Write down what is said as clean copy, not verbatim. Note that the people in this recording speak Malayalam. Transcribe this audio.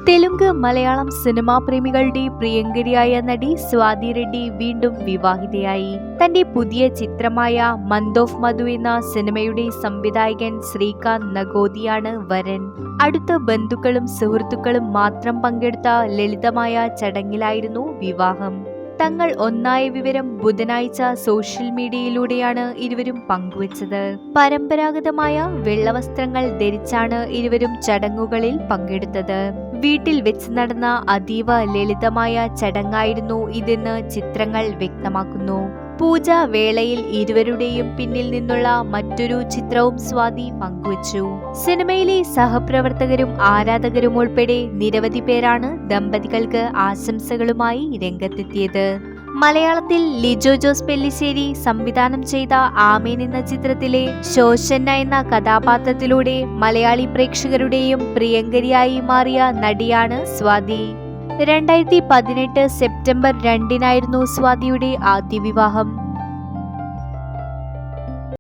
തെലുങ്ക് മലയാളം സിനിമാ പ്രേമികളുടെ പ്രിയങ്കരിയായ നടി സ്വാതി റെഡ്ഡി വീണ്ടും വിവാഹിതയായി. തന്റെ പുതിയ ചിത്രമായ മന്ത് ഓഫ് മധു എന്ന സിനിമയുടെ സംവിധായകൻ ശ്രീകാന്ത് നഗോതിയാണ് വരൻ. അടുത്ത ബന്ധുക്കളും സുഹൃത്തുക്കളും മാത്രം പങ്കെടുത്ത ലളിതമായ ചടങ്ങിലായിരുന്നു വിവാഹം. തങ്ങൾ ഒന്നായ വിവരം ബുധനാഴ്ച സോഷ്യൽ മീഡിയയിലൂടെയാണ് ഇരുവരും പങ്കുവച്ചത്. പരമ്പരാഗതമായ വെള്ളവസ്ത്രങ്ങൾ ധരിച്ചാണ് ഇരുവരും ചടങ്ങുകളിൽ പങ്കെടുത്തത്. വീട്ടിൽ വെച്ച് നടന്ന അതീവ ലളിതമായ ചടങ്ങായിരുന്നു ഇതെന്ന് ചിത്രങ്ങൾ വ്യക്തമാക്കുന്നു. പൂജാ വേളയിൽ ഇരുവരുടെയും പിന്നിൽ നിന്നുള്ള മറ്റൊരു ചിത്രവും സ്വാതി പങ്കുവച്ചു. സിനിമയിലെ സഹപ്രവർത്തകരും ആരാധകരും ഉൾപ്പെടെ നിരവധി പേരാണ് ദമ്പതികൾക്ക് ആശംസകളുമായി രംഗത്തെത്തിയത്. മലയാളത്തിൽ ലിജോ ജോസ് പെല്ലിശ്ശേരി സംവിധാനം ചെയ്ത ആമേൻ എന്ന ചിത്രത്തിലെ ശോശന്ന എന്ന കഥാപാത്രത്തിലൂടെ മലയാളി പ്രേക്ഷകരുടെയും പ്രിയങ്കരിയായി മാറിയ നടിയാണ് സ്വാതി. 2018 സെപ്റ്റംബർ 2 സ്വാതിയുടെ ആദ്യ വിവാഹം.